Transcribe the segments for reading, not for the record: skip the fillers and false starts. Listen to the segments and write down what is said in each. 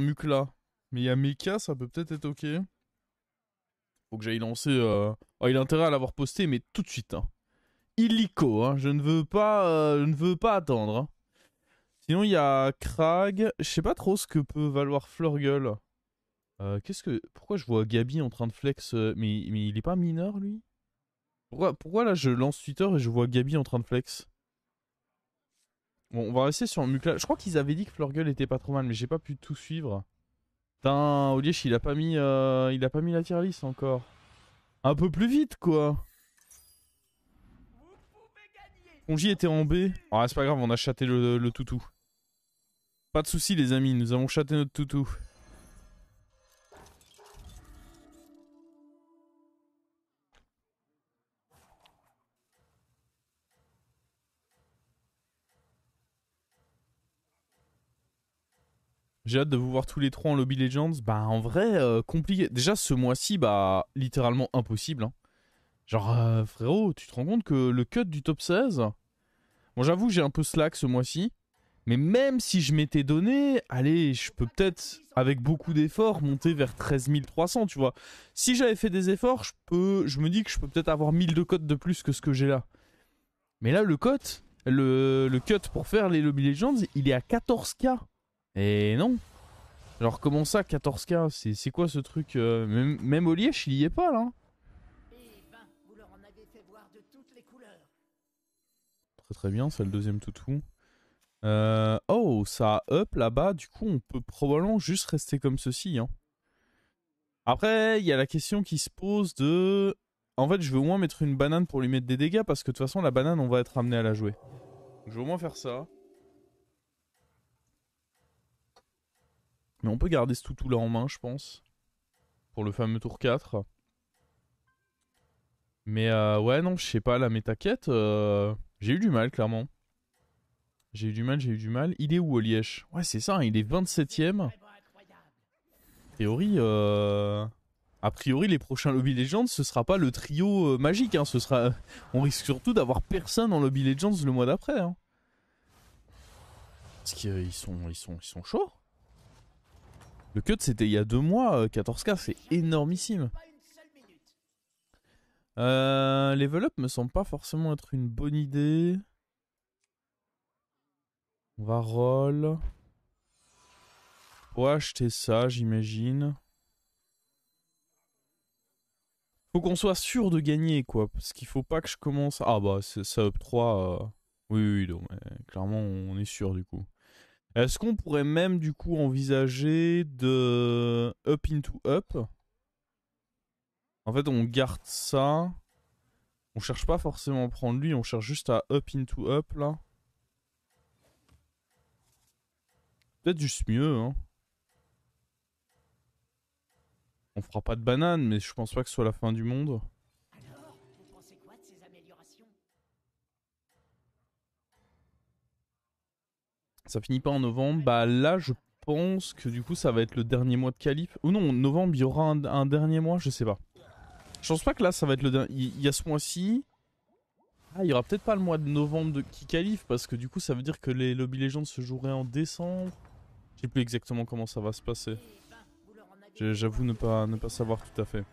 Mukla. Mais il y a Mecha, ça peut peut-être être ok. Faut que j'aille lancer... Oh, il a intérêt à l'avoir posté, mais tout de suite. Hein. Illico, hein. Je ne veux pas attendre. Hein. Sinon, il y a Krag. Je sais pas trop ce que peut valoir Flurgle. Pourquoi je vois Gabi en train de flex mais il est pas mineur, lui? Pourquoi là, je lance Twitter et je vois Gabi en train de flex? Bon, on va rester sur Mukla. Je crois qu'ils avaient dit que Flurgle était pas trop mal, mais j'ai pas pu tout suivre. Putain, Olièche, il a pas mis la tier list encore. Un peu plus vite, quoi. Conji était en B. Ah, c'est pas grave, on a chaté le toutou. Pas de soucis, les amis, nous avons chaté notre toutou. J'ai hâte de vous voir tous les trois en Lobby Legends. Bah, en vrai, compliqué. Déjà, ce mois-ci, bah, littéralement impossible. Hein. Genre, frérot, tu te rends compte que le cut du top 16... Bon, j'avoue, j'ai un peu slack ce mois-ci. Mais même si je m'étais donné, allez, je peux peut-être, avec beaucoup d'efforts, monter vers 13 300, tu vois. Si j'avais fait des efforts, je me dis que je peux peut-être avoir 1000 de cotes de plus que ce que j'ai là. Mais là, le cut pour faire les Lobby Legends, il est à 14K. Et non. Alors comment ça 14K? C'est quoi ce truc même Olièche il y est pas là. Très très bien, c'est le deuxième toutou. Oh, ça a up là-bas, du coup on peut probablement juste rester comme ceci. Hein. Après, il y a la question qui se pose de... En fait, je veux au moins mettre une banane pour lui mettre des dégâts parce que de toute façon la banane on va être amené à la jouer. Donc, je vais au moins faire ça. Mais on peut garder ce toutou là en main je pense. Pour le fameux tour 4. Mais ouais non, je sais pas, la méta-quête, j'ai eu du mal clairement. J'ai eu du mal. Il est où, Olièche? Ouais, c'est ça, hein, il est 27ème. A priori, les prochains Lobby Legends, ce sera pas le trio magique. Hein, on risque surtout d'avoir personne en Lobby Legends le mois d'après. Hein. Parce qu'ils sont chauds. Le cut, c'était il y a 2 mois. 14K, c'est énormissime. Level up me semble pas forcément être une bonne idée. On va roll. On va acheter ça, j'imagine. Faut qu'on soit sûr de gagner, quoi. Parce qu'il faut pas que je commence... Ah bah, ça up 3. Oui, oui, non, mais clairement, on est sûr, du coup. Est-ce qu'on pourrait même, du coup, envisager de... Up into up? En fait, on garde ça. On cherche pas forcément à prendre lui, on cherche juste à up into up, là. Peut-être juste mieux, hein. On fera pas de banane, mais je pense pas que ce soit la fin du monde. Alors, vous pensez quoi de ces améliorations? Ça finit pas en novembre. Bah là, je pense que du coup, ça va être le dernier mois de qualif. Ou non, novembre, il y aura un dernier mois, je sais pas. Je pense pas que là, ça va être le dernier. Il y a ce mois-ci. Ah, il y aura peut-être pas le mois de novembre qui qualifie, parce que du coup, ça veut dire que les Lobby Legends se joueraient en décembre. Je sais plus exactement comment ça va se passer. J'avoue ne pas savoir tout à fait.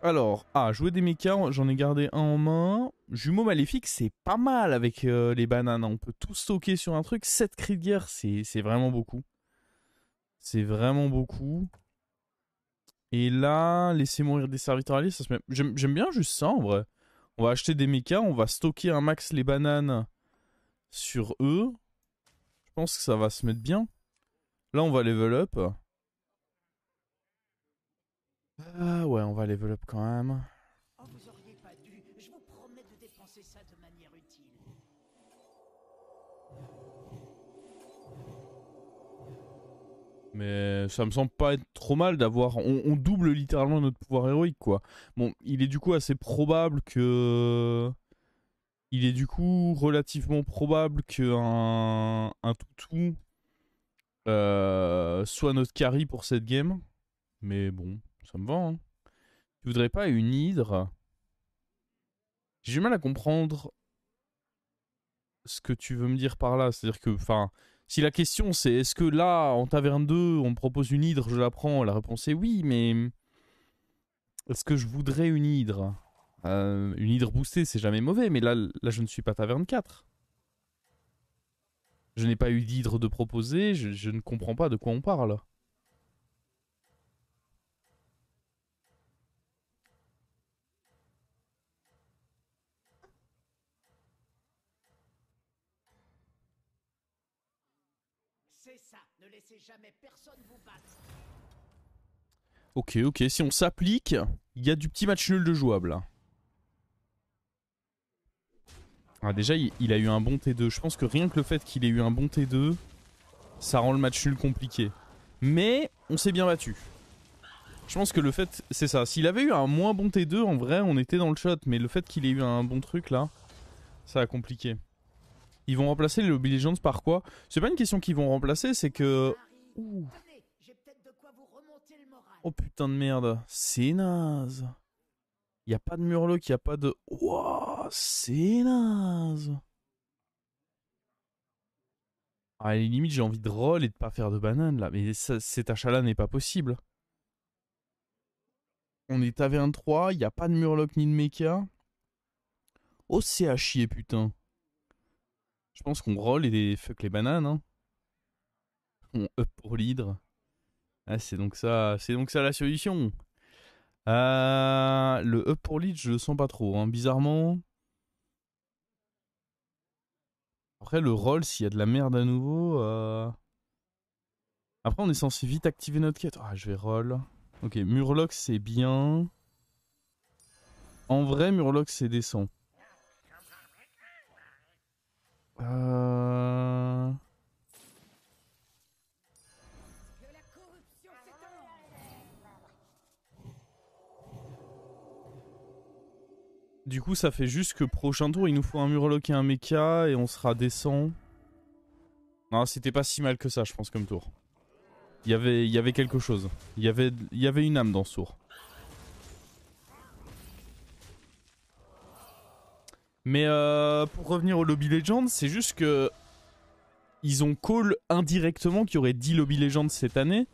Alors, jouer des mechas, j'en ai gardé un en main. Jumeau maléfique, c'est pas mal avec les bananes. Hein. On peut tout stocker sur un truc. 7 cris de guerre, c'est vraiment beaucoup. C'est vraiment beaucoup. Et là, laisser mourir des serviteurs alliés, ça se met... J'aime bien juste ça en vrai. On va acheter des mechas, on va stocker un max les bananes sur eux. Je pense que ça va se mettre bien. Là, on va level up. Ah ouais, on va level up quand même. Oh, vous auriez pas dû. Je vous promets de dépenser ça de manière utile. Mais ça me semble pas être trop mal d'avoir... On double littéralement notre pouvoir héroïque, quoi. Bon, il est du coup assez probable que... Il est du coup relativement probable qu'un toutou soit notre carry pour cette game. Mais bon, ça me va. Hein. Tu voudrais pas une hydre? J'ai du mal à comprendre ce que tu veux me dire par là. C'est-à-dire que, enfin, Si la question c'est est-ce que là, en taverne 2, on me propose une hydre, je la prends, la réponse est oui, mais est-ce que je voudrais une hydre? Une hydre boostée, c'est jamais mauvais, mais là je ne suis pas taverne 4. Je n'ai pas eu d'hydre de proposer, je ne comprends pas de quoi on parle. C'est ça, ne laissez jamais personne vous battre. Ok, si on s'applique, il y a du petit match nul de jouable. Ah, déjà, il a eu un bon T2. Je pense que rien que le fait qu'il ait eu un bon T2, ça rend le match nul compliqué. Mais on s'est bien battu. Je pense que le fait, c'est ça. S'il avait eu un moins bon T2, en vrai, on était dans le shot. Mais le fait qu'il ait eu un bon truc là, ça a compliqué. Ils vont remplacer les Lobby Legends par quoi? C'est pas une question qu'ils vont remplacer, c'est que... Ouh. Tenez, j'ai peut-être de quoi vous remonter le moral. Oh putain de merde, c'est naze. Y a pas de Murloc, y a pas de... Ouah, c'est naze. Ah, limite, j'ai envie de roll et de pas faire de banane là. Mais ça, cet achat-là n'est pas possible. On est taverne 3, y a pas de Murloc ni de mecha. Oh, c'est à chier, putain. Je pense qu'on roll et des fuck les bananes. Hein. On up pour l'hydre. Ah, c'est donc ça la solution. Le up pour lead, je le sens pas trop. Hein. Bizarrement. Après, le roll, s'il y a de la merde à nouveau. Après, on est censé vite activer notre quête. Ah, je vais roll. Ok, Murloc, c'est bien. En vrai, Murloc, c'est décent. Du coup, ça fait juste que prochain tour, il nous faut un Murloc et un mecha et on sera décent. Non, c'était pas si mal que ça, je pense, comme tour. Il y avait quelque chose. Il y avait une âme dans ce tour. Mais pour revenir au Lobby Legends, c'est juste que ils ont call indirectement qu'il y aurait 10 Lobby Legends cette année.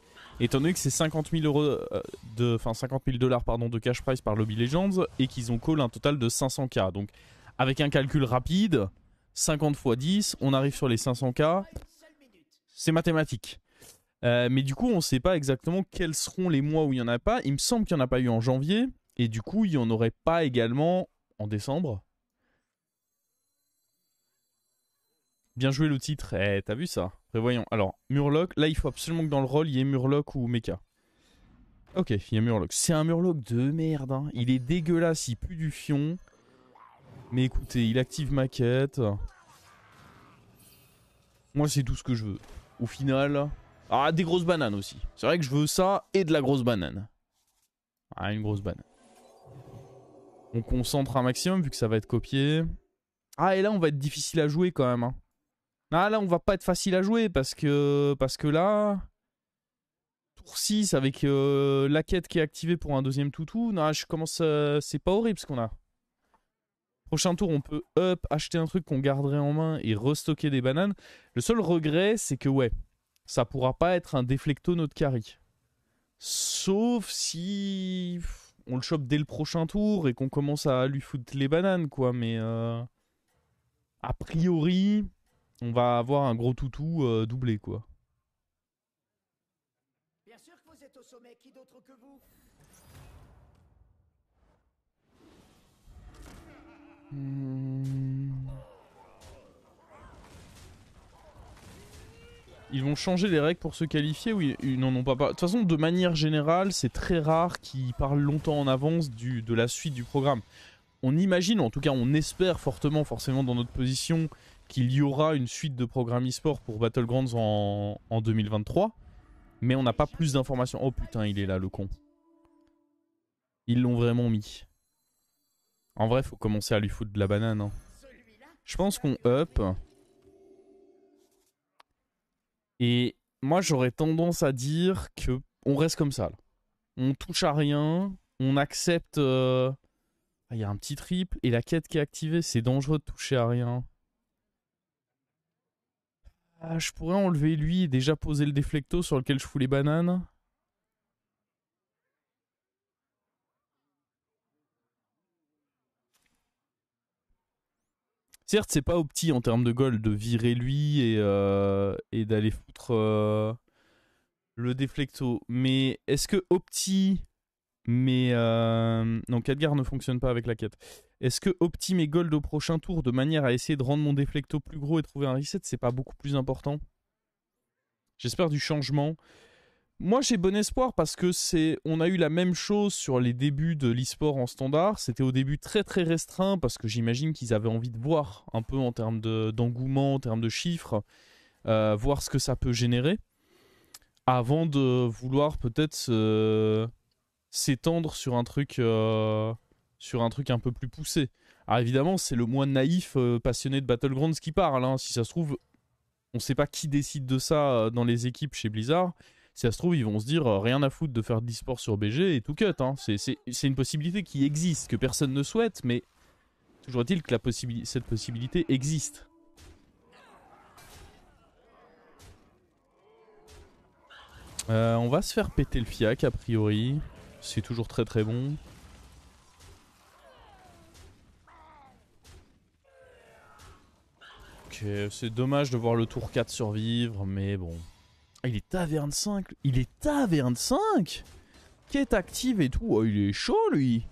Étant donné que c'est 50 000 $, pardon, de cash prize par Lobby Legends et qu'ils ont call un total de 500k. Donc, avec un calcul rapide, 50 x 10, on arrive sur les 500k. C'est mathématique. Mais du coup, on ne sait pas exactement quels seront les mois où il n'y en a pas. Il me semble qu'il n'y en a pas eu en janvier. Et du coup, il n'y en aurait pas également en décembre. Bien joué le titre. Eh, t'as vu ça? Prévoyons. Alors, Murloc. Là, il faut absolument que dans le rôle, il y ait Murloc ou Mecha. Ok, il y a Murloc. C'est un Murloc de merde. Hein. Il est dégueulasse, il pue du fion. Mais écoutez, il active ma quête. Moi, c'est tout ce que je veux. Au final... Ah, des grosses bananes aussi. C'est vrai que je veux ça et de la grosse banane. Ah, une grosse banane. On concentre un maximum vu que ça va être copié. Ah, et là, on va être difficile à jouer quand même. Hein. Ah, là, on va pas être facile à jouer parce que là... Tour 6 avec la quête qui est activée pour un deuxième toutou. Non, je commence... c'est pas horrible ce qu'on a. Prochain tour, on peut up, acheter un truc qu'on garderait en main et restocker des bananes. Le seul regret, c'est que ouais, ça pourra pas être un déflecto notre carry. Sauf si on le chope dès le prochain tour et qu'on commence à lui foutre les bananes, quoi. Mais a priori, on va avoir un gros toutou doublé, quoi. Bien sûr que vous êtes au sommet, qui d'autre que vous? Ils vont changer les règles pour se qualifier? Oui, non, pas. De toute façon, de manière générale, c'est très rare qu'ils parlent longtemps en avance de la suite du programme. On imagine, en tout cas on espère fortement, forcément dans notre position, qu'il y aura une suite de programmes e-sport pour Battlegrounds en 2023. Mais on n'a pas plus d'informations. Oh putain, il est là, le con. Ils l'ont vraiment mis. En vrai, faut commencer à lui foutre de la banane. Hein. Je pense qu'on up. Et moi, j'aurais tendance à dire que on reste comme ça. Là. On touche à rien. On accepte... Il y a un petit triple. Et la quête qui est activée, c'est dangereux de toucher à rien. Ah, je pourrais enlever lui et déjà poser le déflecto sur lequel je fous les bananes. Certes, c'est pas opti en termes de gold de virer lui et d'aller foutre le déflecto. Mais est-ce que opti, mais non, Khadgar ne fonctionne pas avec la quête. Est-ce que opti mes gold au prochain tour de manière à essayer de rendre mon déflecto plus gros et trouver un reset, c'est pas beaucoup plus important? J'espère du changement. Moi j'ai bon espoir parce que on a eu la même chose sur les débuts de l'e-sport en standard. C'était au début très très restreint parce que j'imagine qu'ils avaient envie de voir un peu en termes d'engouement, en termes de chiffres, voir ce que ça peut générer, avant de vouloir peut-être s'étendre sur un truc un peu plus poussé. Alors évidemment c'est le moins naïf passionné de Battlegrounds qui parle, hein. Si ça se trouve, on sait pas qui décide de ça dans les équipes chez Blizzard. Si ça se trouve, ils vont se dire rien à foutre de faire de l'e-sport sur BG et tout cut. Hein. C'est une possibilité qui existe, que personne ne souhaite, mais toujours est-il que cette possibilité existe. On va se faire péter le fiac a priori. C'est toujours très très bon. Ok, c'est dommage de voir le tour 4 survivre, mais bon. Ah, il est taverne 5. Il est taverne 5. Quête active et tout. Oh, il est chaud lui.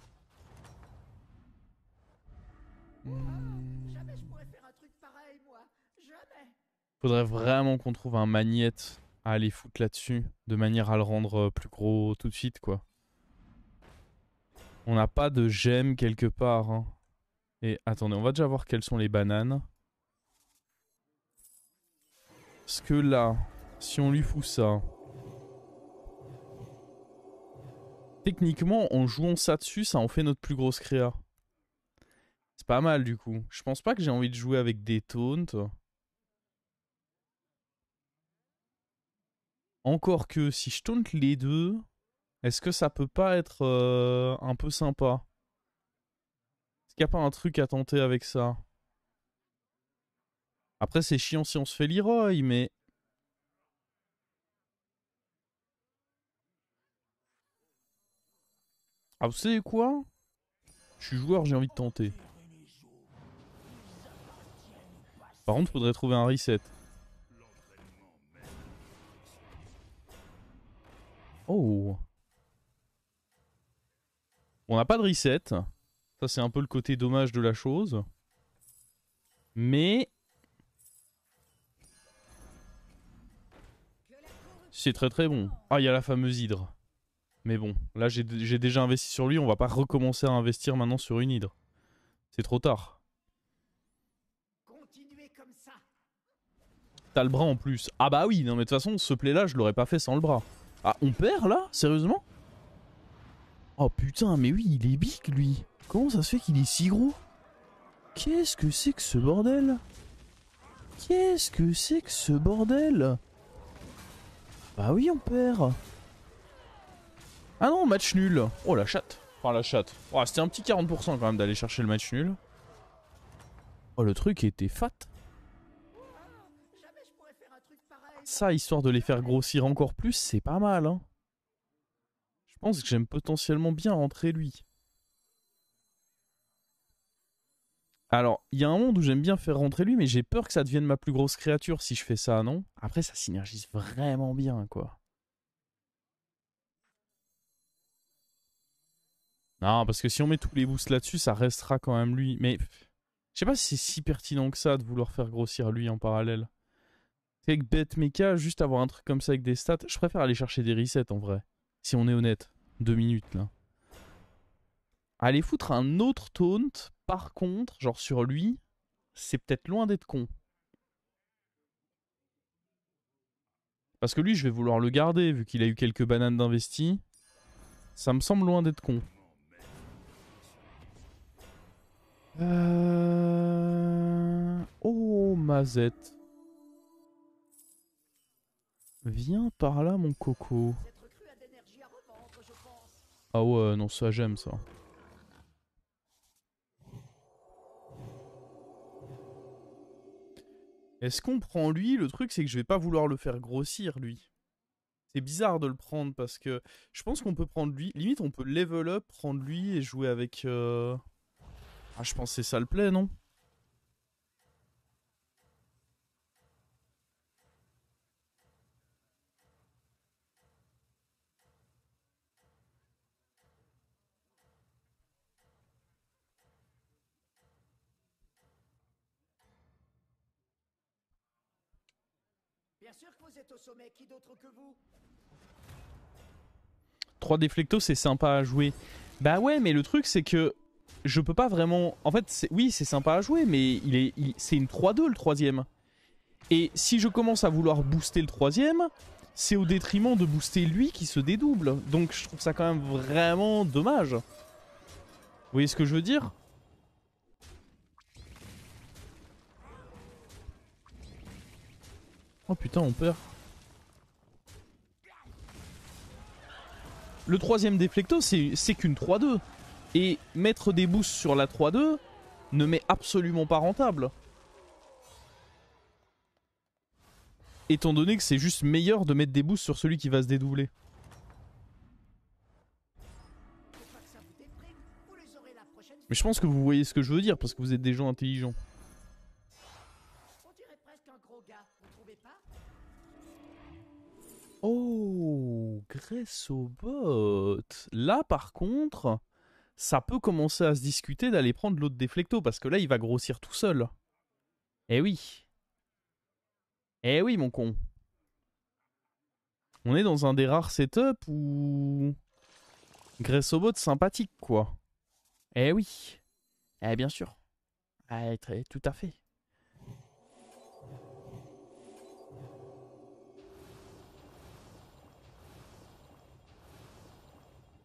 Jamais je pourrais faire un truc pareil, moi. Jamais. Faudrait vraiment qu'on trouve un magnette à aller foutre là-dessus, de manière à le rendre plus gros tout de suite, quoi. On n'a pas de gemme quelque part. Hein. Et attendez, on va déjà voir quelles sont les bananes. Parce que là, si on lui fout ça... Techniquement, en jouant ça dessus, ça en fait notre plus grosse créa. C'est pas mal du coup. Je pense pas que j'ai envie de jouer avec des taunts. Encore que si je taunt les deux, est-ce que ça peut pas être un peu sympa? Est-ce qu'il n'y a pas un truc à tenter avec ça? Après c'est chiant si on se fait Leroy, mais... Ah vous savez quoi? Je suis joueur, j'ai envie de tenter. Par contre faudrait trouver un reset. Oh. On n'a pas de reset. Ça c'est un peu le côté dommage de la chose. Mais... c'est très très bon. Ah, il y a la fameuse hydre. Mais bon, là j'ai déjà investi sur lui, on va pas recommencer à investir maintenant sur une hydre. C'est trop tard. Continuez comme ça. T'as le bras en plus. Ah bah oui, non mais de toute façon, ce play là, je l'aurais pas fait sans le bras. Ah, on perd là? Sérieusement? Oh putain, mais oui, il est big lui. Comment ça se fait qu'il est si gros? Qu'est-ce que c'est que ce bordel? Qu'est-ce que c'est que ce bordel? Bah oui, on perd. Ah non, match nul. Oh la chatte. Enfin la chatte. Oh, c'était un petit 40% quand même d'aller chercher le match nul. Oh, le truc était fat. Jamais je pourrais faire un truc pareil. Ça, histoire de les faire grossir encore plus, c'est pas mal, hein. Je pense que j'aime potentiellement bien rentrer lui. Alors, il y a un monde où j'aime bien faire rentrer lui, mais j'ai peur que ça devienne ma plus grosse créature si je fais ça, non? Après, ça synergise vraiment bien, quoi. Non, parce que si on met tous les boosts là-dessus, ça restera quand même lui. Mais je sais pas si c'est si pertinent que ça de vouloir faire grossir lui en parallèle. C'est avec Bet Mecha, juste avoir un truc comme ça avec des stats, je préfère aller chercher des resets en vrai. Si on est honnête. 2 minutes là. Aller foutre un autre taunt, par contre, genre sur lui, c'est peut-être loin d'être con. Parce que lui, je vais vouloir le garder, vu qu'il a eu quelques bananes d'investi. Ça me semble loin d'être con. Oh, Mazette. Viens par là, mon coco. Cette recrue a d'énergie à revendre, je pense. Ah ouais, non, ça j'aime ça. Est-ce qu'on prend lui? Le truc, c'est que je vais pas vouloir le faire grossir, lui. C'est bizarre de le prendre parce que je pense qu'on peut prendre lui. Limite, on peut level up, prendre lui et jouer avec... Ah, je pense que c'est ça le play, non? Bien sûr que vous êtes au sommet, qui d'autre que vous? 3 déflectos, c'est sympa à jouer. Bah ouais, mais le truc, c'est que je peux pas vraiment... En fait, oui, c'est sympa à jouer, mais c'est une 3-2 le troisième. Et si je commence à vouloir booster le troisième, c'est au détriment de booster lui qui se dédouble. Donc je trouve ça quand même vraiment dommage. Vous voyez ce que je veux dire? Oh putain, on perd. Le troisième déflecto, c'est qu'une 3-2. Et mettre des boosts sur la 3-2 ne m'est absolument pas rentable. Étant donné que c'est juste meilleur de mettre des boosts sur celui qui va se dédoubler. Mais je pense que vous voyez ce que je veux dire parce que vous êtes des gens intelligents. On dirait presque un gros gars, vous trouvez pas? Oh, Grace au bot. Là par contre, ça peut commencer à se discuter d'aller prendre l'autre déflecto parce que là il va grossir tout seul. Eh oui. Eh oui mon con. On est dans un des rares setups où... Grace au bot sympathique quoi. Eh oui. Eh bien sûr. Eh, tout à fait.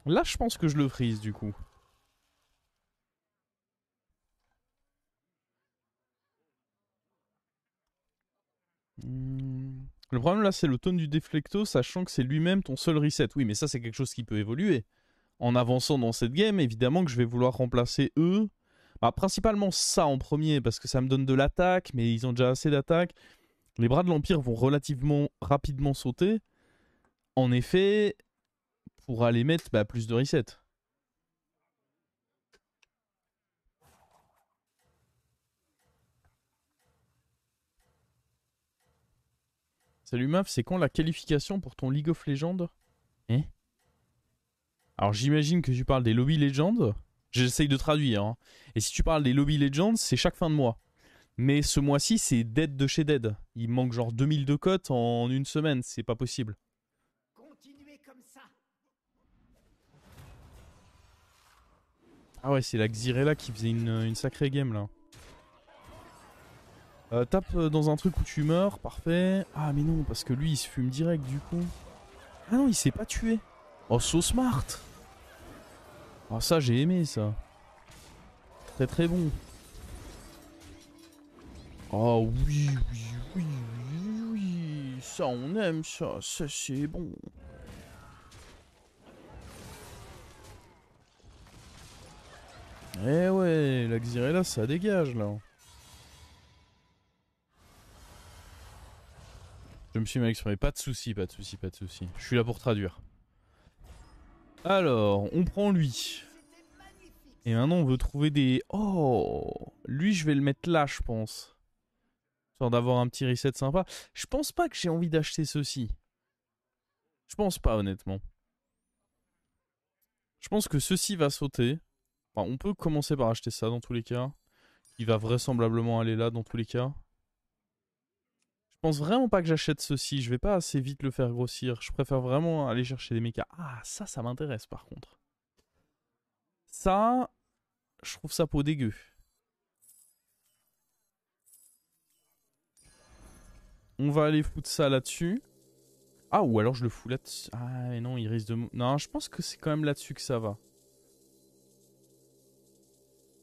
Là, je pense que je le freeze du coup. Le problème là, c'est le tone du déflecto, sachant que c'est lui-même ton seul reset. Oui, mais ça, c'est quelque chose qui peut évoluer. En avançant dans cette game, évidemment que je vais vouloir remplacer eux. Bah, principalement ça en premier, parce que ça me donne de l'attaque, mais ils ont déjà assez d'attaque. Les bras de l'Empire vont relativement rapidement sauter. En effet, pour aller mettre plus de reset. Salut Maf, c'est quand la qualification pour ton League of Legends? Hein? Alors j'imagine que tu parles des Lobby Legends. J'essaye de traduire. Hein. Et si tu parles des Lobby Legends, c'est chaque fin de mois. Mais ce mois-ci, c'est Dead de chez Dead. Il manque genre 2000 de cotes en une semaine. C'est pas possible. Continuez comme ça. Ah ouais, c'est la Xyrella qui faisait une sacrée game là. Tape dans un truc où tu meurs, parfait. Ah mais non, parce que lui il se fume direct du coup. Ah non, il s'est pas tué. Oh, so smart. Oh ça j'ai aimé ça. Très très bon. Oh oui, oui, oui, oui, oui. Ça on aime ça, ça c'est bon. Eh ouais, la Xyrella ça dégage là. Je me suis mal exprimé, pas de soucis, pas de soucis, pas de soucis. Je suis là pour traduire. Alors, on prend lui. Et maintenant on veut trouver des... Oh, lui je vais le mettre là je pense. Histoire d'avoir un petit reset sympa. Je pense pas que j'ai envie d'acheter ceci. Je pense pas honnêtement. Je pense que ceci va sauter. Enfin, on peut commencer par acheter ça dans tous les cas. Il va vraisemblablement aller là dans tous les cas. Je pense vraiment pas que j'achète ceci. Je vais pas assez vite le faire grossir. Je préfère vraiment aller chercher des mechas. Ah, ça m'intéresse par contre. Ça, je trouve ça peau dégueu. On va aller foutre ça là-dessus. Ah, ou alors je le fous là-dessus. Ah, mais non, il risque de... Non, je pense que c'est quand même là-dessus que ça va.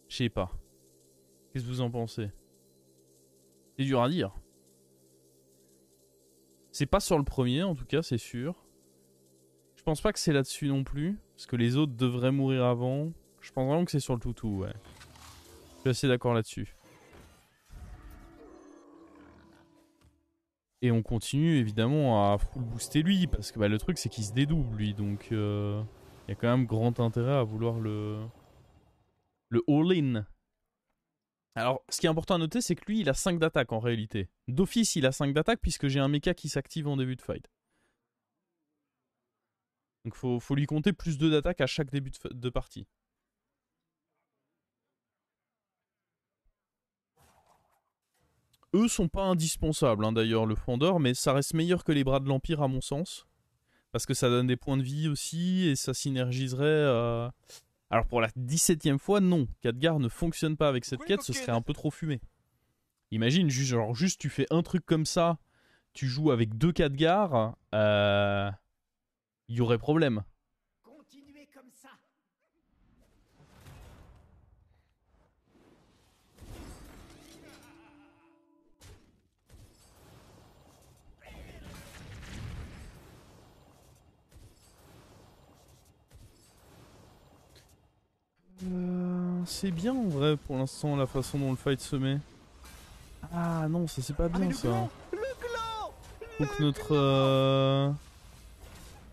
Je sais pas. Qu'est-ce que vous en pensez? C'est dur à dire. C'est pas sur le premier, en tout cas, c'est sûr. Je pense pas que c'est là-dessus non plus. Parce que les autres devraient mourir avant. Je pense vraiment que c'est sur le toutou, ouais. Je suis assez d'accord là-dessus. Et on continue évidemment à full booster lui, parce que bah, le truc c'est qu'il se dédouble lui, donc il y a quand même grand intérêt à vouloir le all-in. Alors ce qui est important à noter c'est que lui il a 5 d'attaque en réalité. D'office il a 5 d'attaque puisque j'ai un mecha qui s'active en début de fight. Donc faut lui compter plus 2 d'attaque à chaque début de partie. Eux sont pas indispensables hein, d'ailleurs le Fondor, mais ça reste meilleur que les bras de l'Empire à mon sens. Parce que ça donne des points de vie aussi et ça synergiserait. Alors pour la 17ème fois, non. Khadgar ne fonctionne pas avec cette quête, ce serait un peu trop fumé. Imagine, juste tu fais un truc comme ça, tu joues avec 2 Khadgar, y aurait problème. Continuez comme ça. C'est bien en vrai pour l'instant la façon dont le fight se met. Ah non, ça c'est pas bien ça. Faut que notre...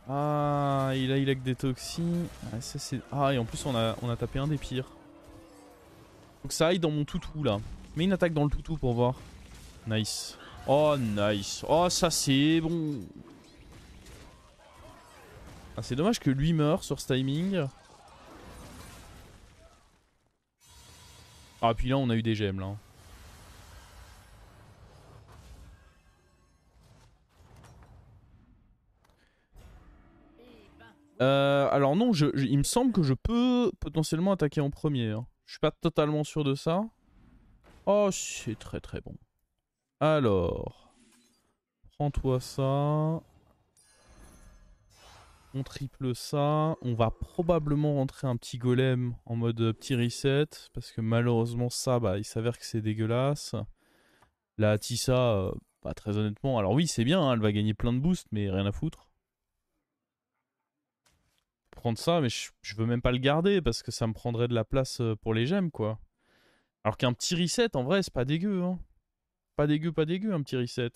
Ah, il a que des toxines. Ah, ça, ah, et en plus on a tapé un des pires. Faut que ça aille dans mon toutou là. Mets une attaque dans le toutou pour voir. Nice. Oh nice. Oh ça c'est bon. Ah, c'est dommage que lui meure sur ce timing. Ah puis là on a eu des gemmes là. Alors non, il me semble que je peux potentiellement attaquer en premier. Hein. Je suis pas totalement sûr de ça. Oh, c'est très très bon. Alors, prends-toi ça. On triple ça. On va probablement rentrer un petit golem en mode petit reset. Parce que malheureusement ça, bah, il s'avère que c'est dégueulasse. La Atissa, bah, très honnêtement, alors oui c'est bien, hein, elle va gagner plein de boosts, mais rien à foutre. Prendre ça, mais je veux même pas le garder parce que ça me prendrait de la place pour les gemmes quoi. Alors qu'un petit reset en vrai c'est pas dégueu hein. Pas dégueu, pas dégueu un petit reset.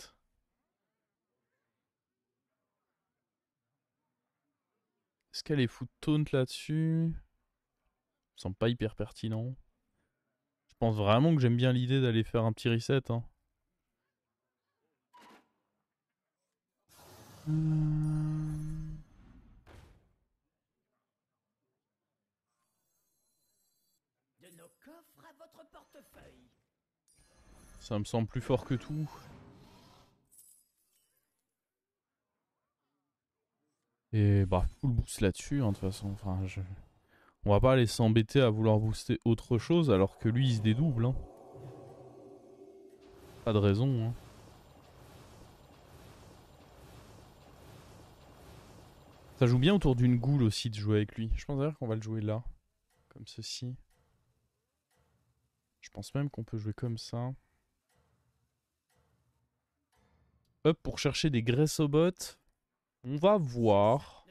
Est-ce qu'elle est foot taunt là-dessus? Ça me semble pas hyper pertinent. Je pense vraiment que j'aime bien l'idée d'aller faire un petit reset hein. De nos coffres à votre portefeuille. Ça me semble plus fort que tout. Et bah full boost là-dessus hein, de toute façon. Enfin, on va pas aller s'embêter à vouloir booster autre chose alors que lui il se dédouble. Hein. Pas de raison. Hein. Ça joue bien autour d'une goule aussi de jouer avec lui. Je pense d'ailleurs qu'on va le jouer là. Comme ceci. Je pense même qu'on peut jouer comme ça. Hop, pour chercher des graisses au bot. On va voir.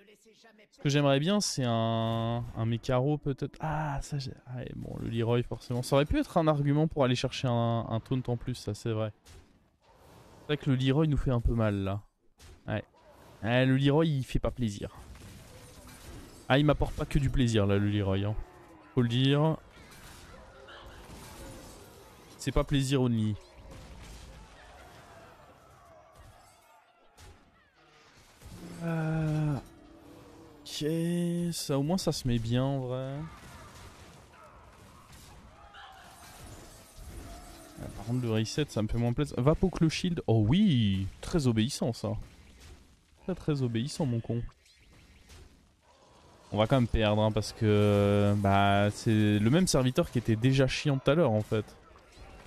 Ce que j'aimerais bien, c'est un Mekaro peut-être. Ah, ça j'ai. Ah, bon, le Leroy forcément. Ça aurait pu être un argument pour aller chercher un taunt en plus, ça c'est vrai. C'est vrai que le Leroy nous fait un peu mal là. Ouais. Ouais, le Leroy il fait pas plaisir. Ah, il m'apporte pas que du plaisir là, le Leroy. Hein. Faut le dire. C'est pas plaisir only. Ok, ça au moins ça se met bien en vrai. Par contre le reset ça me fait moins plaisir. Va poke le shield. Oh oui, très obéissant ça. Très très obéissant mon con. On va quand même perdre hein, parce que bah c'est le même serviteur qui était déjà chiant tout à l'heure en fait.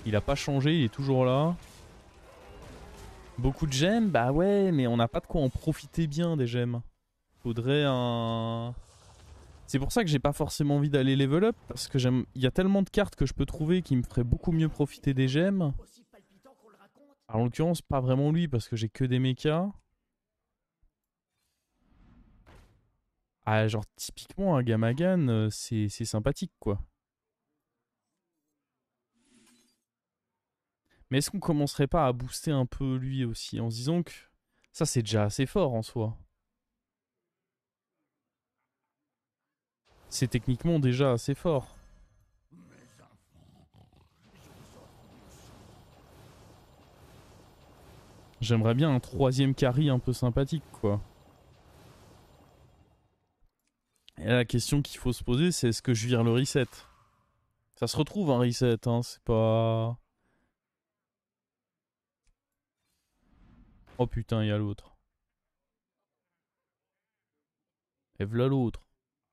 Il a pas changé, il est toujours là. Beaucoup de gemmes, bah ouais, mais on n'a pas de quoi en profiter bien des gemmes. Faudrait un... C'est pour ça que j'ai pas forcément envie d'aller level up, parce que j'aime. Il y a tellement de cartes que je peux trouver qui me feraient beaucoup mieux profiter des gemmes. Alors, en l'occurrence, pas vraiment lui, parce que j'ai que des mechas. Ah, genre, typiquement, un Gamagan, c'est sympathique, quoi. Mais est-ce qu'on commencerait pas à booster un peu lui aussi en se disant que ça c'est déjà assez fort en soi. C'est techniquement déjà assez fort. J'aimerais bien un troisième carry un peu sympathique quoi. Et là, la question qu'il faut se poser c'est est-ce que je vire le reset? Ça se retrouve un reset, hein, c'est pas... Oh putain, il y a l'autre. Et voilà l'autre.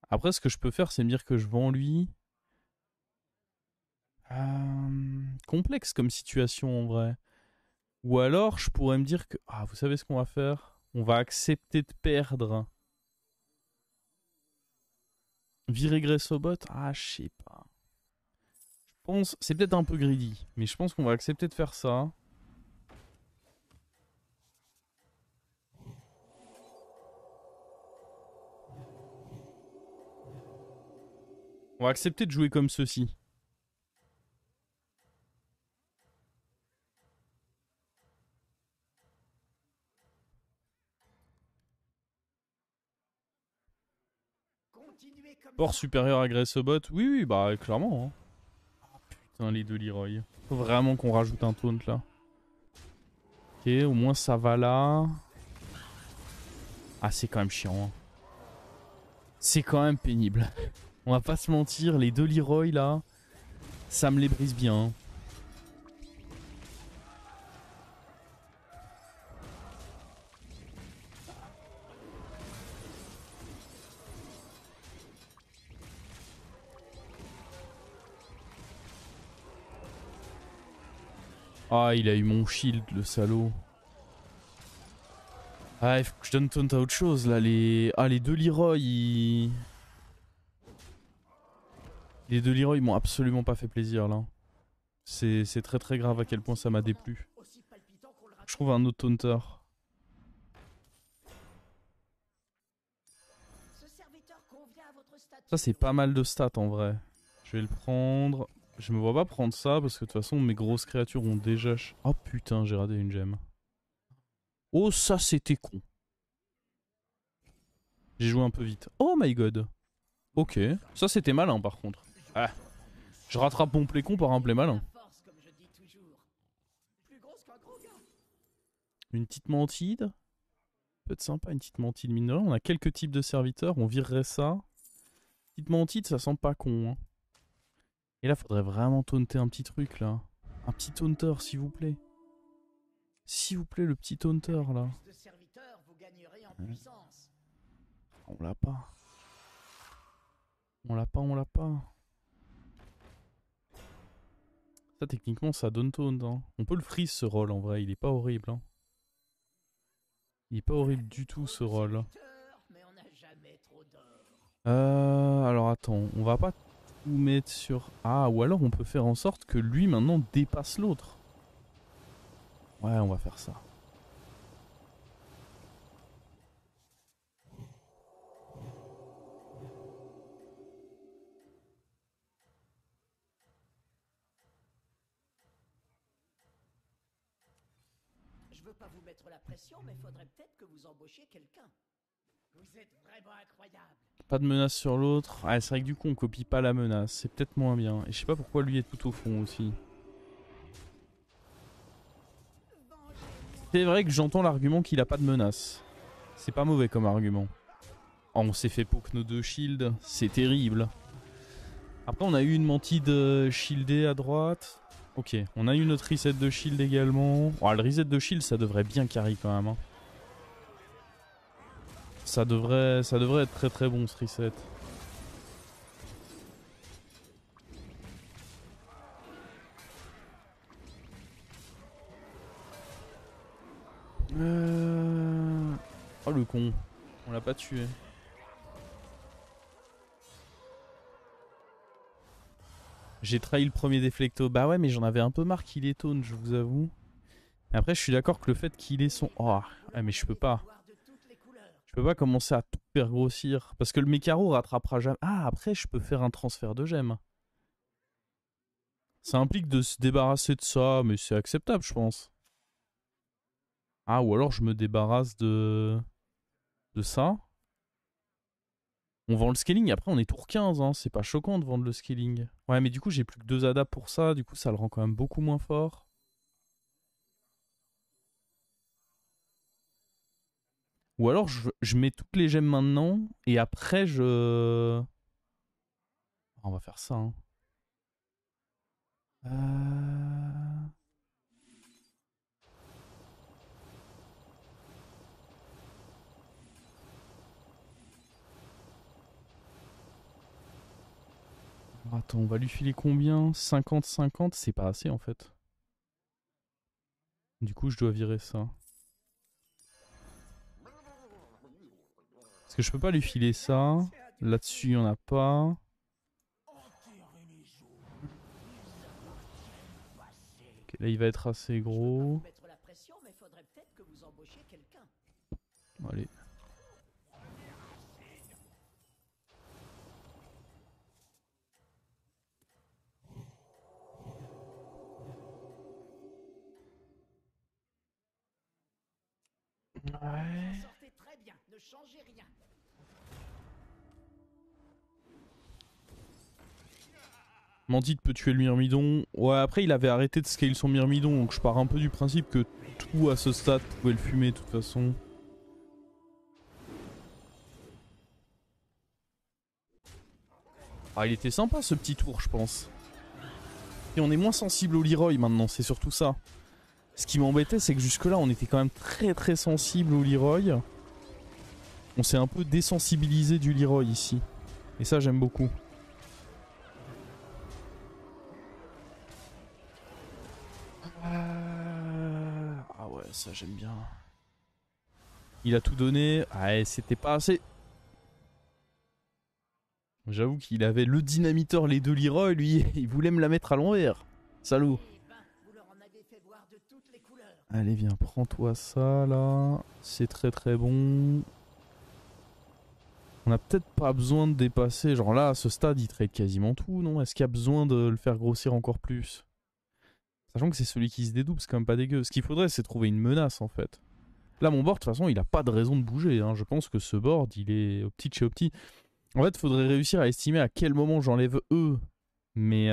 Après, ce que je peux faire, c'est me dire que je vends lui. Complexe comme situation en vrai. Ou alors, je pourrais me dire que... Ah, vous savez ce qu'on va faire? On va accepter de perdre. Virer Grace au bot? Ah, je sais pas. Je pense... C'est peut-être un peu greedy. Mais je pense qu'on va accepter de faire ça. On va accepter de jouer comme ceci. Port supérieur à Grace au bot? Oui, oui, bah clairement. Hein. Putain, les deux Leroy. Faut vraiment qu'on rajoute un taunt là. Ok, au moins ça va là. Ah, c'est quand même chiant. Hein. C'est quand même pénible. On va pas se mentir, les deux Leroy là, ça me les brise bien. Hein. Ah, il a eu mon shield, le salaud. Ah, il faut que je donne taunt à autre chose là. Les deux Leroy, ils... Les deux Leroy m'ont absolument pas fait plaisir là. C'est très très grave à quel point ça m'a déplu. Je trouve un autre taunter. Ça c'est pas mal de stats en vrai. Je vais le prendre. Je me vois pas prendre ça parce que de toute façon mes grosses créatures ont déjà... Oh putain, j'ai raté une gemme. Oh ça c'était con. J'ai joué un peu vite. Oh my god. Ok. Ça c'était malin par contre. Ah. Je rattrape mon play con par un play malin. Une petite mantide. Peut être sympa une petite mantide mine de rien. On a quelques types de serviteurs. On virerait ça. Petite mantide ça sent pas con. Hein. Et là faudrait vraiment taunter un petit truc là. Un petit taunter s'il vous plaît. S'il vous plaît le petit taunter là. On l'a pas. On l'a pas, on l'a pas. Ça techniquement ça donne taunt. Hein. On peut le freeze ce rôle en vrai. Il est pas horrible. Hein. Il est pas horrible du tout ce rôle. Alors attends, on va pas tout mettre sur... Ah, ou alors on peut faire en sorte que lui maintenant dépasse l'autre. Ouais, on va faire ça. Je veux pas vous mettre la pression, mais faudrait peut-être que vous embauchiez quelqu'un. Vous êtes vraiment incroyable. Pas de menace sur l'autre. Ah, c'est vrai que du coup on copie pas la menace. C'est peut-être moins bien. Et je sais pas pourquoi lui est tout au fond aussi. C'est vrai que j'entends l'argument qu'il a pas de menace. C'est pas mauvais comme argument. Oh, on s'est fait poke nos deux shields. C'est terrible. Après on a eu une mantide shieldée à droite. Ok, on a eu notre reset de shield également. Oh, le reset de shield ça devrait bien carry quand même. Hein. Ça devrait être très très bon ce reset. Oh le con, on l'a pas tué. J'ai trahi le premier déflecto. Bah ouais mais j'en avais un peu marre qu'il étonne, je vous avoue. Et après je suis d'accord que le fait qu'il ait son... Oh ouais, mais je peux pas. Je peux pas commencer à tout faire grossir. Parce que le mécaro rattrapera jamais... Ah après je peux faire un transfert de gemmes. Ça implique de se débarrasser de ça, mais c'est acceptable, je pense. Ah, ou alors je me débarrasse de ça. On vend le scaling, après on est tour 15, hein. C'est pas choquant de vendre le scaling. Ouais, mais du coup j'ai plus que 2 adapts pour ça, du coup ça le rend quand même beaucoup moins fort. Ou alors je mets toutes les gemmes maintenant, et après je... On va faire ça, hein. Attends, on va lui filer combien? 50-50, c'est pas assez en fait. Du coup je dois virer ça. Parce que je peux pas lui filer ça. Là-dessus il y en a pas. Ok, là il va être assez gros. Allez. Ouais. Mantide peut tuer le myrmidon. Ouais, après il avait arrêté de scale son myrmidon, donc je pars un peu du principe que tout à ce stade pouvait le fumer de toute façon. Ah, il était sympa ce petit tour, je pense. Et on est moins sensible au Leroy maintenant, c'est surtout ça. Ce qui m'embêtait, c'est que jusque-là, on était quand même très sensible au Leroy. On s'est un peu désensibilisé du Leroy ici. Et ça, j'aime beaucoup. Ah ouais, ça j'aime bien. Il a tout donné. Ah, c'était pas assez. J'avoue qu'il avait le dynamiteur, les deux Leroy, lui, il voulait me la mettre à l'envers. Salaud. Allez, viens, prends-toi ça, là. C'est très bon. On a peut-être pas besoin de dépasser. Genre là, à ce stade, il trade quasiment tout, non? Est-ce qu'il y a besoin de le faire grossir encore plus? Sachant que c'est celui qui se dédouble, c'est quand même pas dégueu. Ce qu'il faudrait, c'est trouver une menace, en fait. Là, mon board, de toute façon, il a pas de raison de bouger, hein. Je pense que ce board, il est au petit de chez Opti. En fait, il faudrait réussir à estimer à quel moment j'enlève eux. Mais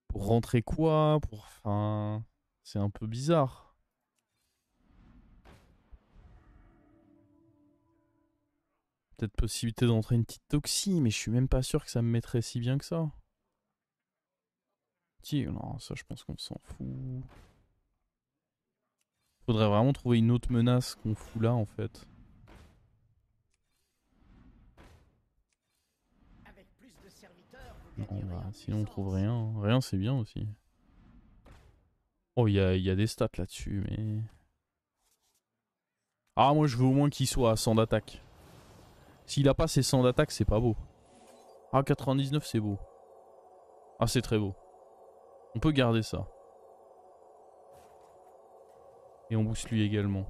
pour rentrer quoi? Enfin, c'est un peu bizarre. Peut-être possibilité d'entrer une petite toxie, mais je suis même pas sûr que ça me mettrait si bien que ça. Non, ça je pense qu'on s'en fout. Faudrait vraiment trouver une autre menace qu'on fout là en fait. Non, bah, sinon on trouve rien. Rien c'est bien aussi. Oh, il y a des stats là-dessus, mais... Ah, moi je veux au moins qu'il soit à 100 d'attaque. S'il a pas ses 100 d'attaque, c'est pas beau. Ah, 99 c'est beau. Ah, c'est très beau. On peut garder ça. Et on booste lui également.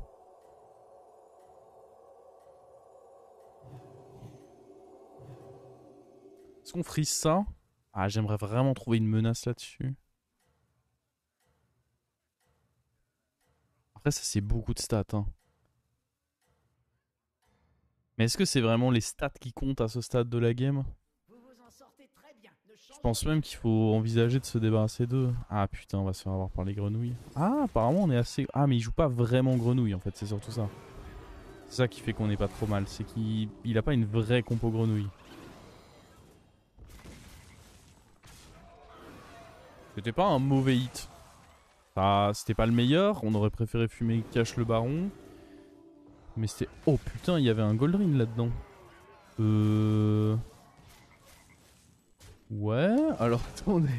Est-ce qu'on frise ça? Ah, j'aimerais vraiment trouver une menace là-dessus. Après, ça c'est beaucoup de stats, hein. Mais est-ce que c'est vraiment les stats qui comptent à ce stade de la game? Je pense même qu'il faut envisager de se débarrasser d'eux. Ah putain, on va se faire avoir par les grenouilles. Ah, apparemment on est assez... Ah, mais il joue pas vraiment grenouille en fait, c'est surtout ça. C'est ça qui fait qu'on est pas trop mal, c'est qu'il a pas une vraie compo grenouille. C'était pas un mauvais hit. C'était pas le meilleur, on aurait préféré fumer Cache le Baron. Mais c'était... Oh putain, il y avait un Goldring là-dedans. Ouais, alors attendez.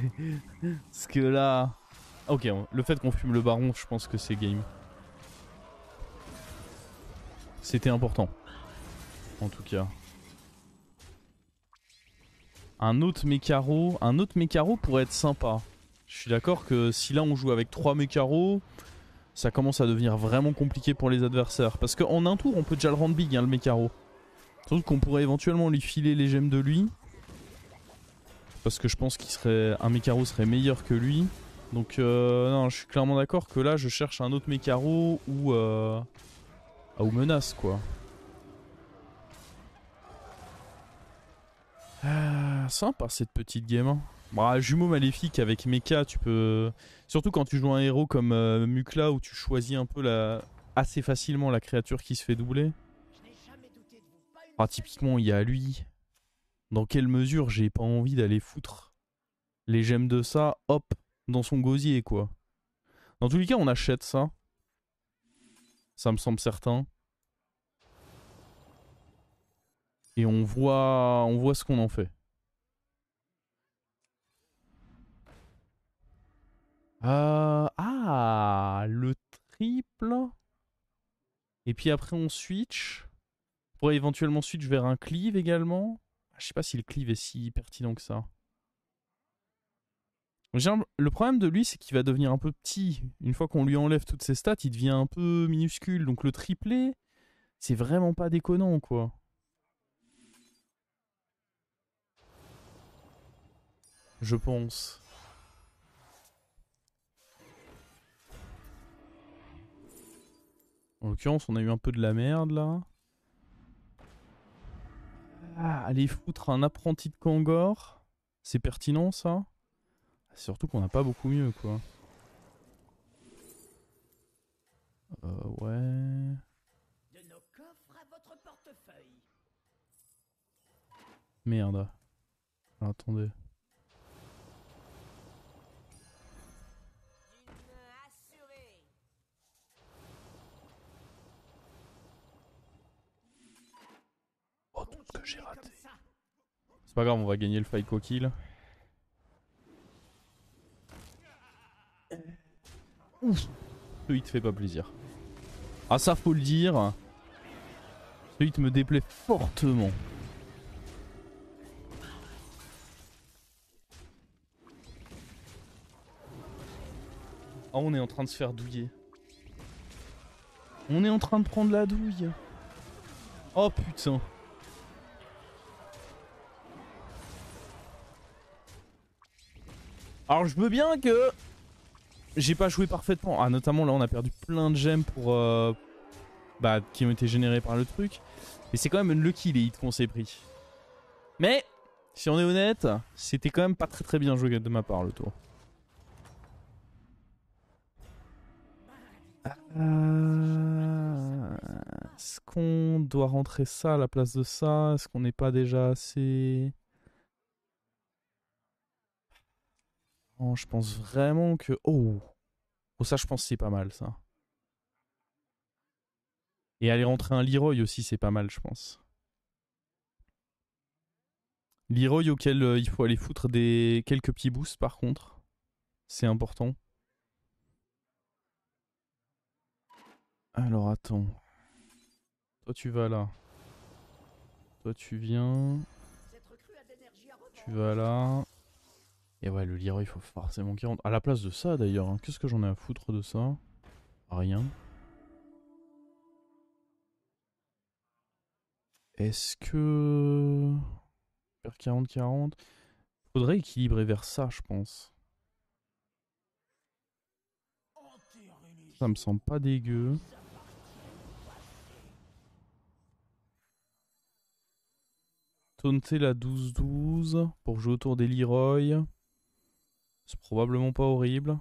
Parce que là... Ok, le fait qu'on fume le Baron, je pense que c'est game. C'était important. En tout cas. Un autre mécaro pourrait être sympa. Je suis d'accord que si là on joue avec 3 mécaros, ça commence à devenir vraiment compliqué pour les adversaires. Parce qu'en un tour, on peut déjà le rendre big, hein, le mécaro. Surtout qu'on pourrait éventuellement lui filer les gemmes de lui. Parce que je pense qu'il serait un Mekaro serait meilleur que lui. Donc non, je suis clairement d'accord que là je cherche un autre Mekaro ou menace quoi. Sympa cette petite game. Hein. Bah, jumeau maléfique avec Mecha, tu peux. Surtout quand tu joues un héros comme Mukla où tu choisis un peu assez facilement la créature qui se fait doubler. Ah, typiquement, il y a lui. Dans quelle mesure j'ai pas envie d'aller foutre les gemmes de ça, hop, dans son gosier quoi. Dans tous les cas, on achète ça. Ça me semble certain. Et on voit ce qu'on en fait. Le triple. Et puis après on switch. On pourrait éventuellement switch vers un cleave également. Je sais pas si le cleave est si pertinent que ça. Le problème de lui, c'est qu'il va devenir un peu petit. Une fois qu'on lui enlève toutes ses stats, il devient un peu minuscule. Donc le triplé, c'est vraiment pas déconnant quoi. Je pense. En l'occurrence, on a eu un peu de la merde là. Aller foutre un apprenti de Kangor. C'est pertinent ça. Surtout qu'on n'a pas beaucoup mieux quoi. Ouais. De nos coffres à votre portefeuille. Merde. Alors, attendez. Oh, tout ce que j'ai raté. C'est pas grave, on va gagner le fight kill. Ouf. Ce hit fait pas plaisir. Ah ça faut le dire. Ce hit me déplaît fortement. Ah on est en train de se faire douiller. On est en train de prendre la douille. Oh putain. Alors je veux bien que j'ai pas joué parfaitement. Ah notamment là on a perdu plein de gemmes pour qui ont été générés par le truc. Mais c'est quand même unlucky les hits qu'on s'est pris. Mais si on est honnête, c'était quand même pas très bien joué de ma part le tour. Est-ce qu'on doit rentrer ça à la place de ça? Est-ce qu'on n'est pas déjà assez... Oh, je pense vraiment que... Oh, ça je pense que c'est pas mal ça. Et aller rentrer un Leroy aussi c'est pas mal je pense. Leroy auquel il faut aller foutre quelques petits boosts par contre. C'est important. Alors attends. Toi tu vas là. Toi tu viens. Tu vas là. Et ouais le Leroy il faut forcément qu'il rentre. À la place de ça d'ailleurs. Hein. Qu'est-ce que j'en ai à foutre de ça? Rien. Est-ce que... Vers 40-40. Faudrait équilibrer vers ça je pense. Ça me semble pas dégueu. Taunter la 12-12 pour jouer autour des Leroy. C'est probablement pas horrible.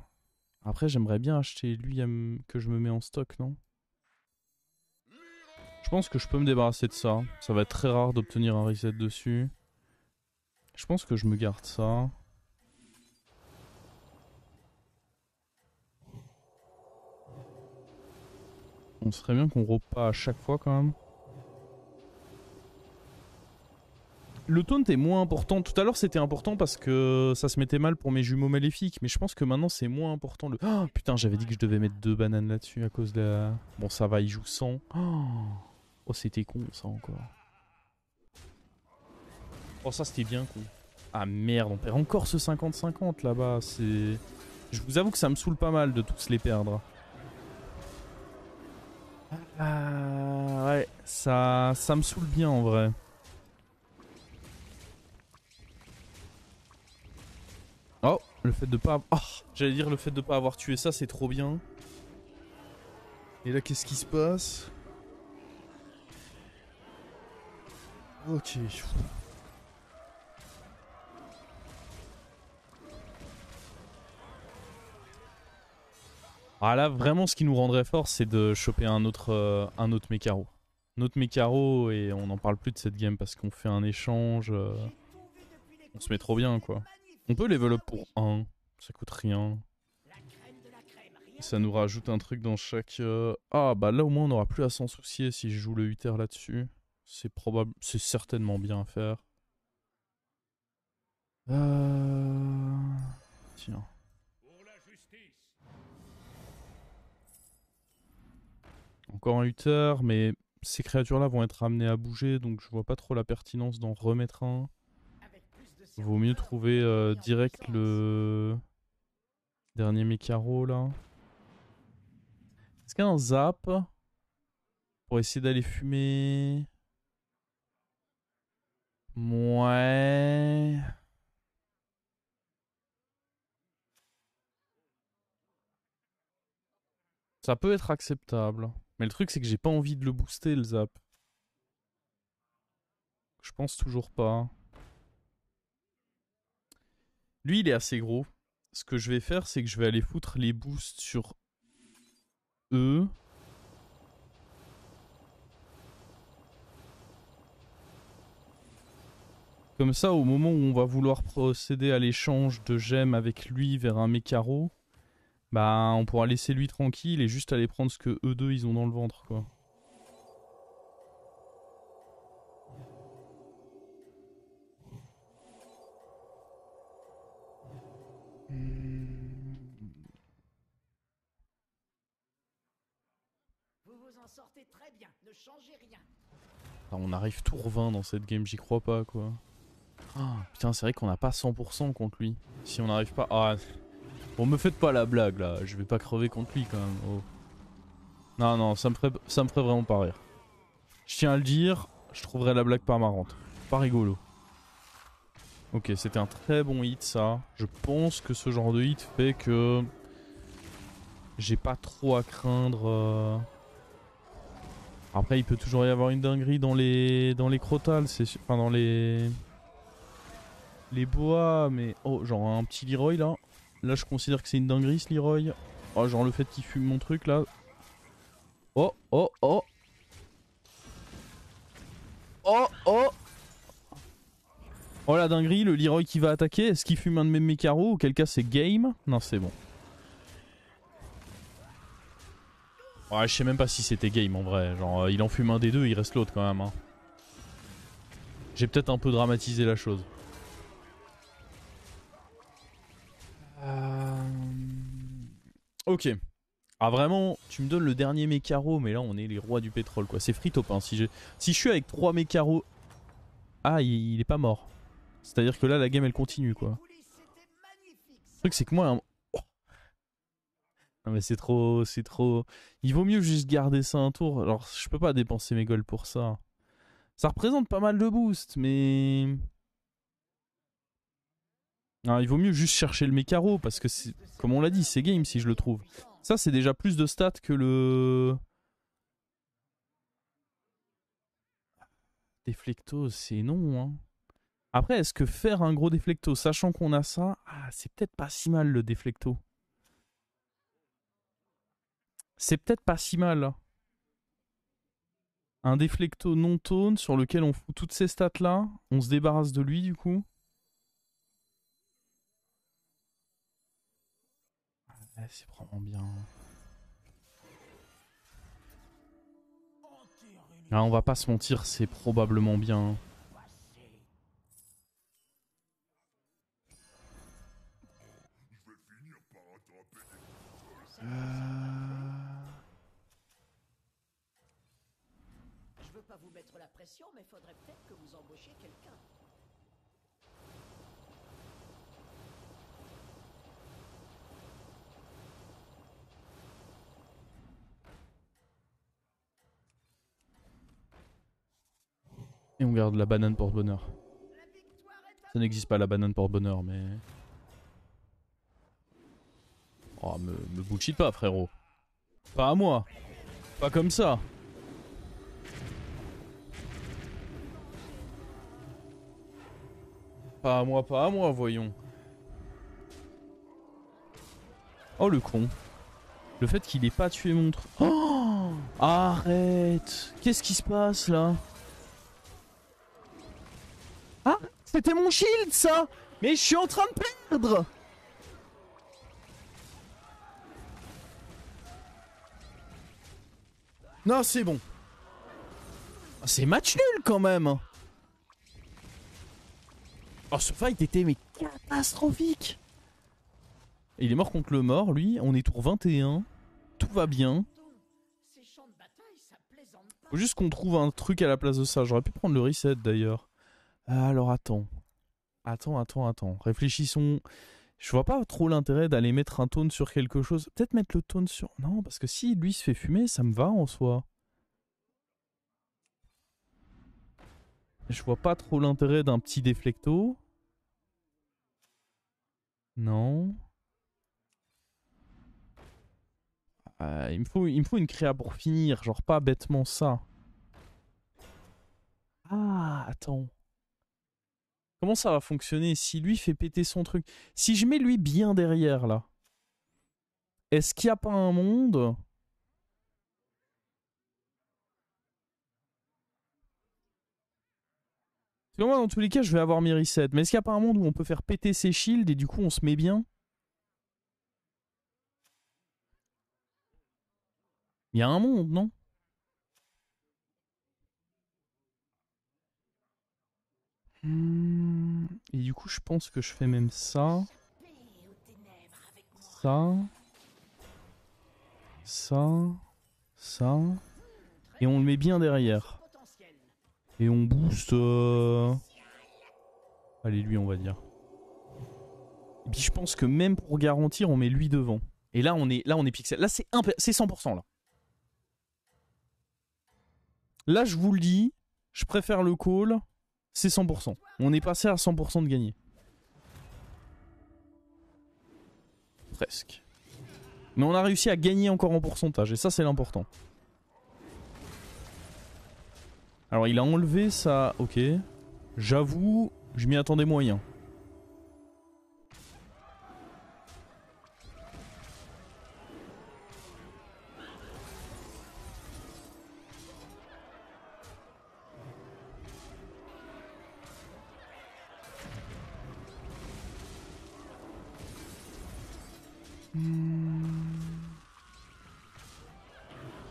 Après j'aimerais bien acheter lui que je me mets en stock, non? Je pense que je peux me débarrasser de ça. Ça va être très rare d'obtenir un reset dessus. Je pense que je me garde ça. On serait bien qu'on rope pas à chaque fois quand même. Le taunt est moins important. Tout à l'heure c'était important parce que ça se mettait mal pour mes jumeaux maléfiques. Mais je pense que maintenant c'est moins important. Oh putain, j'avais dit que je devais mettre 2 bananes là-dessus à cause de la... Bon ça va, il joue 100. Oh c'était con ça encore. Oh ça c'était bien con. Ah merde, on perd encore ce 50-50 là-bas. C'est... Je vous avoue que ça me saoule pas mal de tous les perdre. Ouais, ça me saoule bien en vrai. Oh, le fait de pas... Oh, j'allais dire le fait de pas avoir tué ça, c'est trop bien. Et là, qu'est-ce qui se passe? Ok. Ah là, vraiment, ce qui nous rendrait fort, c'est de choper un autre Mekaro. Un autre Mekaro, et on n'en parle plus de cette game parce qu'on fait un échange. On se met trop bien, quoi. On peut level up pour 1. Ça coûte rien. Ça nous rajoute un truc dans chaque... Ah, bah là, au moins, on n'aura plus à s'en soucier si je joue le 8R là-dessus. C'est probable... C'est certainement bien à faire. Tiens. Encore un 8h, mais ces créatures-là vont être amenées à bouger, donc je vois pas trop la pertinence d'en remettre un. Vaut mieux trouver direct le dernier Mekaro, là. Est-ce qu'il y a un zap pour essayer d'aller fumer? Ouais... Ça peut être acceptable. Mais le truc, c'est que j'ai pas envie de le booster, le zap. Je pense toujours pas. Lui, il est assez gros. Ce que je vais faire, c'est que je vais aller foutre les boosts sur eux. Comme ça, au moment où on va vouloir procéder à l'échange de gemmes avec lui vers un Mekaro, bah on pourra laisser lui tranquille et juste aller prendre ce que eux deux ils ont dans le ventre, quoi. Vous vous en sortez très bien, ne changez rien. Ah, on arrive tour 20 dans cette game, j'y crois pas, quoi. Ah, putain, c'est vrai qu'on n'a pas 100% contre lui. Si on n'arrive pas... Ah, bon, me faites pas la blague, là. Je vais pas crever contre lui, quand même. Oh. Non, non, ça me ferait vraiment pas rire. Je tiens à le dire, je trouverais la blague pas marrante. Pas rigolo. Ok, c'était un très bon hit, ça. Je pense que ce genre de hit fait que... j'ai pas trop à craindre... Après, il peut toujours y avoir une dinguerie dans les crotales, c'est sûr. Enfin, dans les bois, mais... Oh, genre un petit Leroy, là. Là, je considère que c'est une dinguerie, ce Leroy. Oh, genre le fait qu'il fume mon truc, là. Oh, oh, oh. Oh, oh. Oh, la dinguerie, le Leroy qui va attaquer. Est-ce qu'il fume un de mes Mekaro? Auquel cas, c'est game. Non, c'est bon. Ouais, je sais même pas si c'était game, en vrai. Genre, il en fume un des deux, il reste l'autre, quand même. Hein. J'ai peut-être un peu dramatisé la chose. Ok. Ah vraiment, tu me donnes le dernier Mekaro, mais là on est les rois du pétrole, quoi. C'est free top, hein. Si je suis avec 3 Mekaro... Ah, il est pas mort. C'est-à-dire que là la game elle continue, quoi. Le truc c'est que moi... Oh. Non mais c'est trop... Il vaut mieux juste garder ça un tour. Alors je peux pas dépenser mes golds pour ça. Ça représente pas mal de boost, mais... Non, il vaut mieux juste chercher le Mekaro, parce que c'est... Comme on l'a dit, c'est game si je le trouve. Ça c'est déjà plus de stats que le... Déflecto, c'est non, hein. Après, est-ce que faire un gros déflecto, sachant qu'on a ça, ah, c'est peut-être pas si mal le déflecto. C'est peut-être pas si mal. Hein. Un déflecto non tone sur lequel on fout toutes ces stats là, on se débarrasse de lui du coup. Ah, c'est vraiment bien. Ah, on va pas se mentir, c'est probablement bien. Je veux pas vous mettre la pression, mais faudrait peut-être que vous embauchiez quelqu'un. Et on garde la banane porte-bonheur. Ça n'existe pas la banane porte-bonheur, mais... Oh, me bullshit pas, frérot. Pas à moi. Pas comme ça. Pas à moi, voyons. Oh, le con. Le fait qu'il ait pas tué mon truc. Oh, arrête. Qu'est-ce qui se passe, là? Ah, c'était mon shield, ça. Mais je suis en train de perdre. Non, c'est bon. C'est match nul quand même. Oh, ce fight était mais catastrophique. Il est mort contre le mort, lui. On est tour 21. Tout va bien. Faut juste qu'on trouve un truc à la place de ça. J'aurais pu prendre le reset d'ailleurs. Alors attends. Attends. Réfléchissons. Je vois pas trop l'intérêt d'aller mettre un taunt sur quelque chose. Peut-être mettre le taunt sur... Non, parce que si lui se fait fumer, ça me va en soi. Je vois pas trop l'intérêt d'un petit déflecto. Non. Il me faut une créa pour finir. Genre pas bêtement ça. Ah, attends. Comment ça va fonctionner si lui fait péter son truc? Si je mets lui bien derrière là, est-ce qu'il n'y a pas un monde? Parce que moi dans tous les cas je vais avoir mes resets. Mais est-ce qu'il n'y a pas un monde où on peut faire péter ses shields et du coup on se met bien? Il y a un monde, non? Et du coup je pense que je fais même ça. Ça. Et on le met bien derrière. Et on booste... Allez, lui, on va dire. Et puis je pense que même pour garantir, on met lui devant. Et là, on est pixel. Là, c'est 100% là. Là, je vous le dis, je préfère le call. C'est 100%. On est passé à 100% de gagner. Presque. Mais on a réussi à gagner encore en pourcentage. Et ça, c'est l'important. Alors, il a enlevé ça. Ok. J'avoue, je m'y attendais moyen.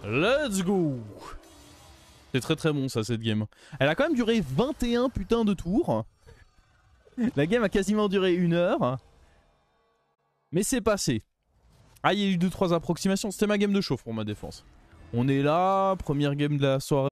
Let's go! C'est très très bon ça, cette game. Elle a quand même duré 21 putains de tours. La game a quasiment duré 1 heure. Mais c'est passé. Ah, il y a eu 2-3 approximations. C'était ma game de chauffe pour ma défense. On est là, première game de la soirée.